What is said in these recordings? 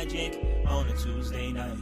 magic on a Tuesday night.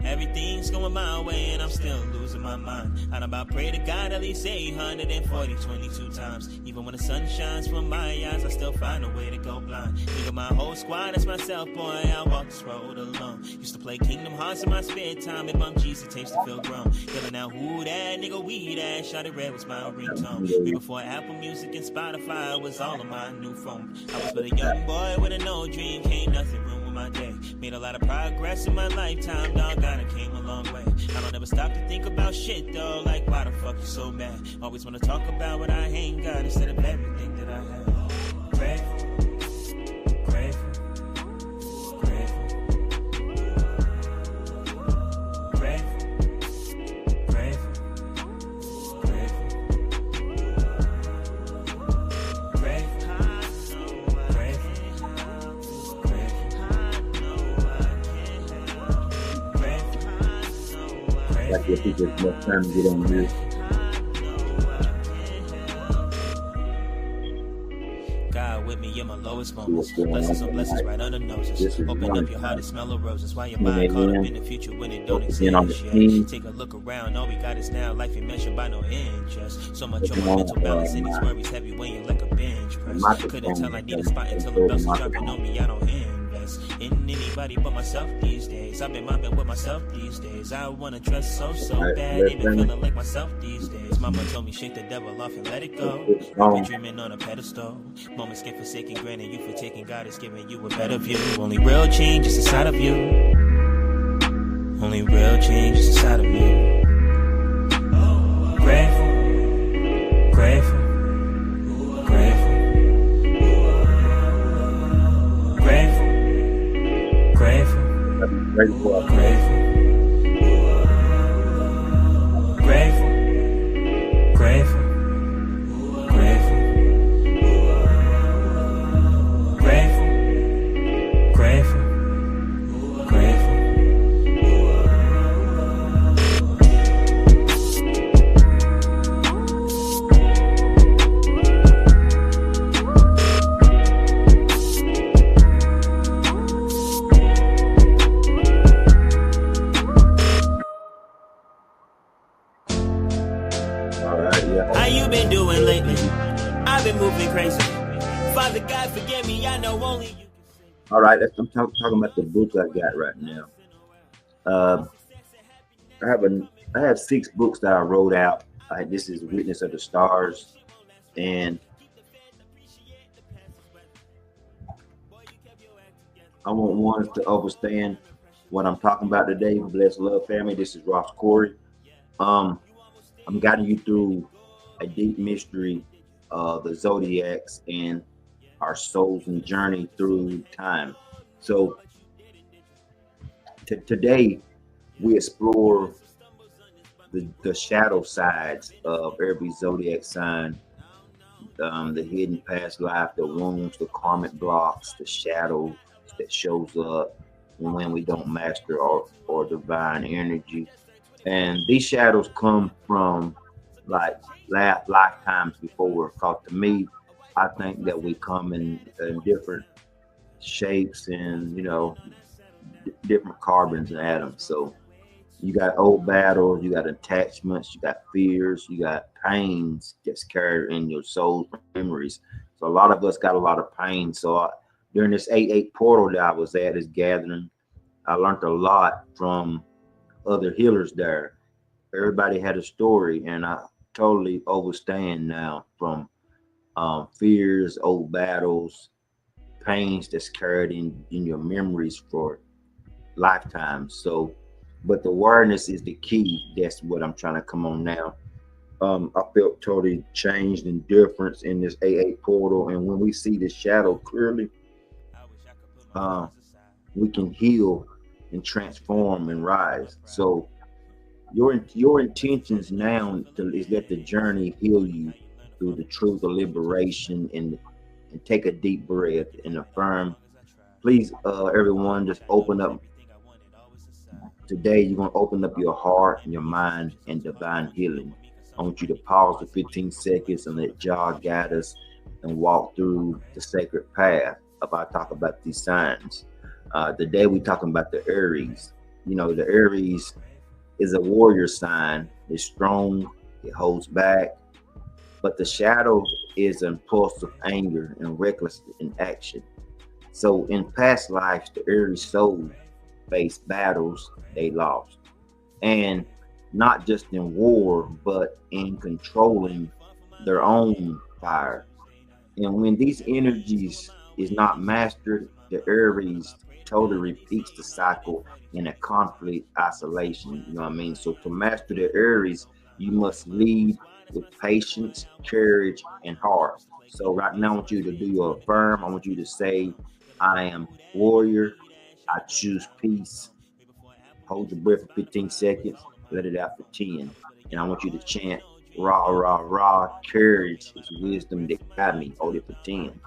Everything's going my way and I'm still losing my mind. And I'm about to pray to God at least 22 times. Even when the sun shines from my eyes, I still find a way to go blind. Think of my whole squad as myself, boy, I walk this road alone. Used to play Kingdom Hearts in my spare time and bump Jesus tapes to feel grown. Yelling out, who that nigga, we that, shot it red was my ringtone. Way before Apple Music and Spotify was all on my new phone. I was but a young boy with a no dream, can't nothing ruin my day. Made a lot of progress in my lifetime, dog, I came a long way. I don't ever stop to think about shit though, like why the fuck you so mad? Always wanna talk about what I ain't got instead of everything that I have. Grateful, grateful, grateful, grateful, grateful, grateful, Like if people have more time to get on this. God with me in my lowest moments. Blessings on blessings right under noses. Open up your heart and smell the roses. While your mind caught up in the future when it don't exist yet. Take a look around. All we got is now. Life ain't measured by no interest. So much on my mental balance and these worries heavy weighing like a bench press. Couldn't tell I need a spot until the bells are dropping on me. I don't invest in anybody but myself these days. I've been mobbing with myself these days. I wanna trust so bad. Even feeling like myself these days. Mama told me shake the devil off and let it go. I've been dreaming on a pedestal. Moments get forsaken, granted you for taking. God is giving you a better view. Only real change is inside of you. Only real change is inside of you. Grateful, grateful, grateful, grateful, grateful, grateful, grateful, grateful, grateful, grateful, grateful, grateful, grateful. How you been doing lately? I've been moving crazy. Father God, forgive me. I know only you can save. All right, I'm talking about the books I got right now. I have 6 books that I wrote out. This is Witness of the Stars, and I want ones to understand what I'm talking about today. Bless love, family. This is Ras Cory. I'm guiding you through a deep mystery of the Zodiacs and our souls and journey through time. So today we explore the shadow sides of every Zodiac sign, the hidden past life, the wounds, the karmic blocks, the shadow that shows up when we don't master or divine energy. And these shadows come from like lifetimes before. Because to me, I think that we come in different shapes and, you know, different carbons and atoms. So you got old battles, you got attachments, you got fears, you got pains that's carried in your soul memories. So a lot of us got a lot of pain. So during this 8/8 portal that I was at, this gathering, I learned a lot from other healers there. Everybody had a story, and I totally understand now from fears, old battles, pains that's carried in your memories for lifetimes. So, but the awareness is the key. That's what I'm trying to come on now. I felt totally changed and different in this 8/8 portal, and when we see the shadow clearly, we can heal and transform and rise. So your intentions now is let the journey heal you through the truth of liberation, and take a deep breath and affirm. Please, everyone, just open up. Today, you're going to open up your heart and your mind and divine healing. I want you to pause for 15 seconds and let Jah guide us and walk through the sacred path. If I talk about these signs, Today we talking about the Aries. You know, the Aries is a warrior sign. It's strong, it holds back, but the shadow is impulsive anger and reckless in action. So in past lives, the Aries soul faced battles they lost, and not just in war, but in controlling their own fire. And when these energies is not mastered, the Aries totally repeats the cycle in a conflict isolation. You know what I mean? So to master the Aries, you must lead with patience, courage, and heart. So right now I want you to do your affirm. I want you to say, I am warrior. I choose peace. Hold your breath for 15 seconds. Let it out for 10. And I want you to chant, rah, rah, rah. Courage is wisdom that guide me. Hold it for 10.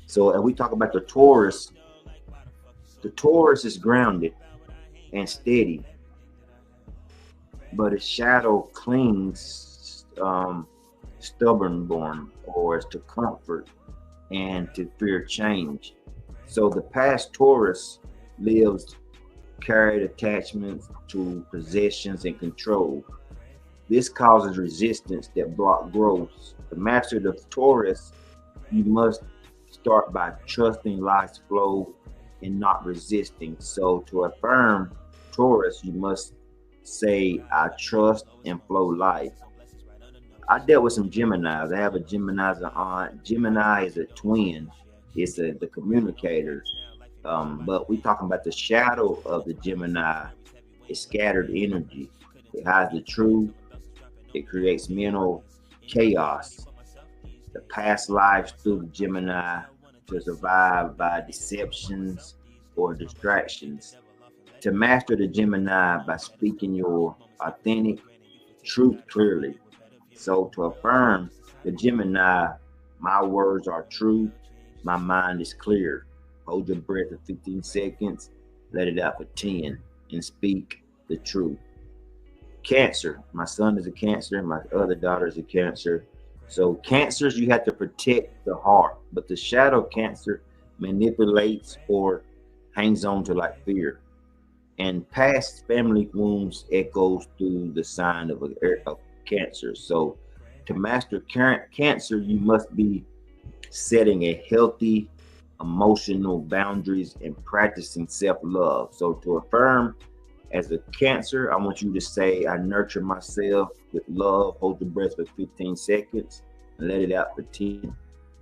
So as we talk about the Taurus is grounded and steady, but its shadow clings stubborn born or is to comfort and to fear change. So the past Taurus lives carried attachments to possessions and control. This causes resistance that block growth. To master the Taurus, you must start by trusting life's flow and not resisting. So to affirm Taurus, you must say, I trust and flow life. I dealt with some Geminis. I have a Gemini as an aunt. Gemini is a twin. It's the communicator. But we talking about the shadow of the Gemini. It's scattered energy. It hides the truth. It creates mental chaos. The past lives through the Gemini to survive by deceptions or distractions. To master the Gemini by speaking your authentic truth clearly. So to affirm the Gemini, my words are true, my mind is clear. Hold your breath for 15 seconds, let it out for 10, and speak the truth. Cancer, my son is a Cancer, my other daughter is a Cancer. So Cancers, you have to protect the heart, but the shadow Cancer manipulates or hangs on to like fear. And past family wounds echoes through the sign of Cancer. So to master current Cancer, you must be setting a healthy emotional boundaries and practicing self-love. So to affirm as a Cancer, I want you to say, I nurture myself with love. Hold the breath for 15 seconds and let it out for 10.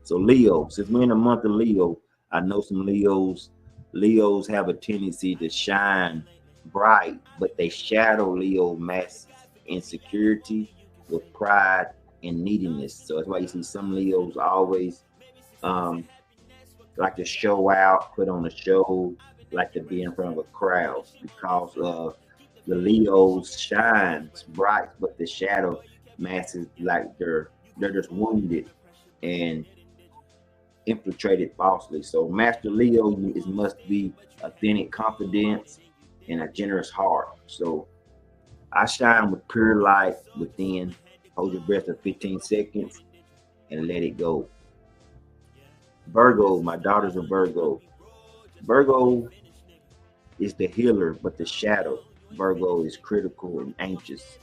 So Leo, since we're in the month of Leo, I know some Leos. Leos have a tendency to shine bright, but they shadow Leo masks insecurity with pride and neediness. So that's why you see some Leos always like to show out, put on a show, like to be in front of a crowd, because the Leos shines bright, but the shadow masses like they're just wounded and infiltrated falsely. So Master Leo is must be authentic confidence and a generous heart. So I shine with pure light within. Hold your breath for 15 seconds and let it go. Virgo, my daughter's a Virgo. Virgo is the healer, but the shadow. Virgo is critical and anxious.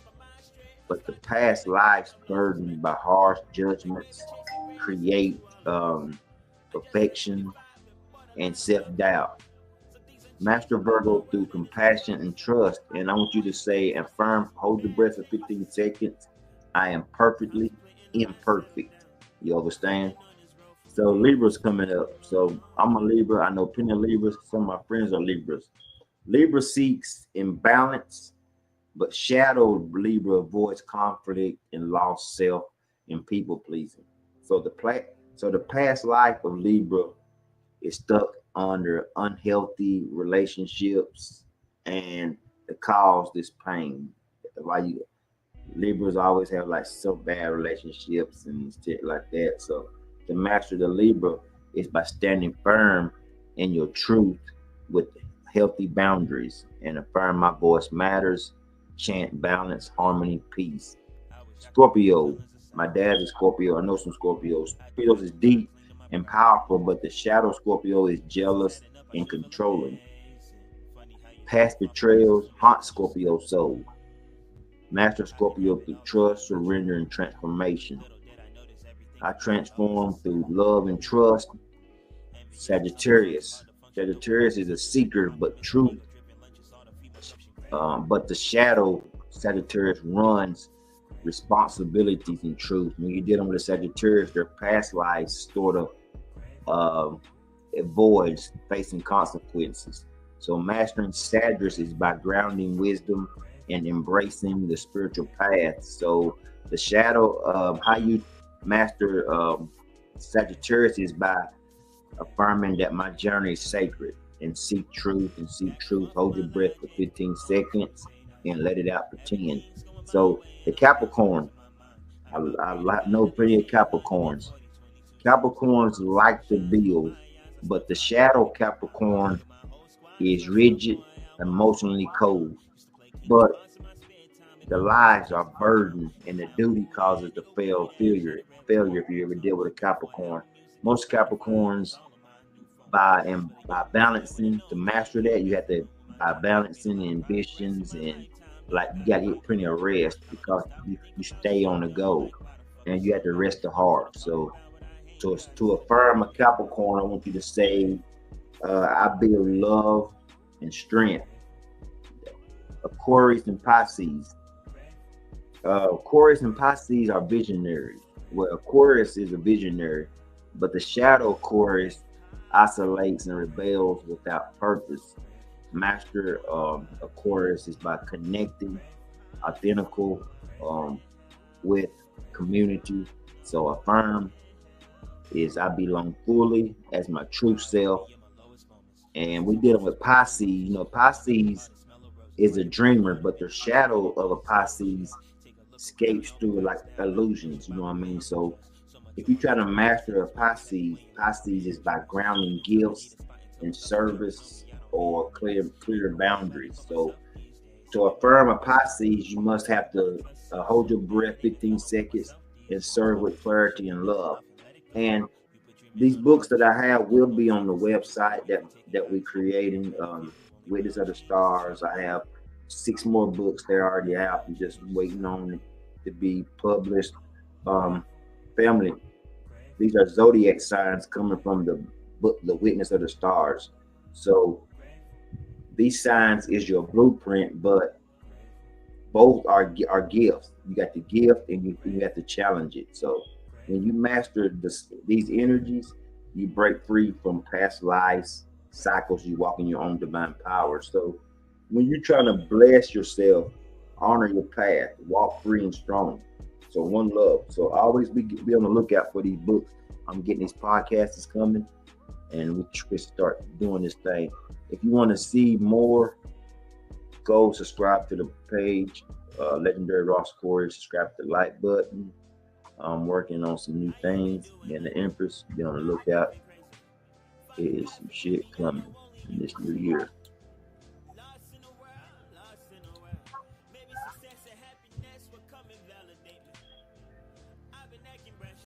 But the past lives burdened by harsh judgments create perfection and self-doubt. Master Virgo through compassion and trust. And I want you to say, affirm, hold your breath for 15 seconds. I am perfectly imperfect. You understand? So Libra's coming up. So I'm a Libra. I know plenty of Libras. Some of my friends are Libras. Libra seeks imbalance, but shadow Libra avoids conflict and lost self and people pleasing. So the past life of Libra is stuck under unhealthy relationships and it cause this pain. Why you Libras always have like so bad relationships and shit like that. So to master the Libra is by standing firm in your truth with healthy boundaries and affirm my voice matters, chant balance, harmony, peace. Scorpio, my dad is Scorpio. I know some Scorpios. Scorpios is deep and powerful, but the shadow Scorpio is jealous and controlling. Past betrayals haunt Scorpio soul. Master Scorpio through trust, surrender, and transformation. I transform through love and trust. Sagittarius. Sagittarius is a seeker, but truth. But the shadow Sagittarius runs responsibilities and truth. When you're dealing with a Sagittarius, their past lives sort of avoids facing consequences. So mastering Sagittarius is by grounding wisdom and embracing the spiritual path. So the shadow, how you master Sagittarius is by affirming that my journey is sacred and seek truth and seek truth. Hold your breath for 15 seconds and let it out for 10. So the Capricorn, I know plenty of Capricorns. Capricorns like to build, but the shadow Capricorn is rigid, emotionally cold. But the lies are burdened and the duty causes the failure if you ever deal with a Capricorn. Most Capricorns by balancing to master that, you have to by balancing ambitions and like you got to get plenty of rest because you stay on the go and you have to rest the heart. So to affirm a Capricorn, I want you to say, I build love and strength. Aquarius and Pisces. Aquarius and Pisces are visionaries. Well, Aquarius is a visionary, but the shadow Aquarius oscillates and rebels without purpose. Master Aquarius is by connecting identical with community. So affirm is I belong fully as my true self. And we dealing with Pisces. You know, Pisces is a dreamer, but the shadow of a Pisces escapes through like illusions. You know what I mean? So if you try to master a Pisces, Pisces is by grounding gifts and service or clear boundaries. So to affirm a Pisces, you must have to hold your breath 15 seconds and serve with clarity and love. And these books that I have will be on the website that we're creating. Witness of the Stars. I have 6 more books that are already out and just waiting on to be published. Family, these are zodiac signs coming from the book, The Witness of the Stars. So these signs is your blueprint, but both are gifts. You got the gift and you have to challenge it. So when you master these energies, you break free from past lives, cycles, you walk in your own divine power. So when you're trying to bless yourself, honor your path, walk free and strong. So one love. So always be on the lookout for these books. I'm getting these podcasts is coming and we start doing this thing. If you want to see more, go subscribe to the page, Legendary Ras Cory, subscribe to the like button. I'm working on some new things. And the Empress, be on the lookout. There is some shit coming in this new year.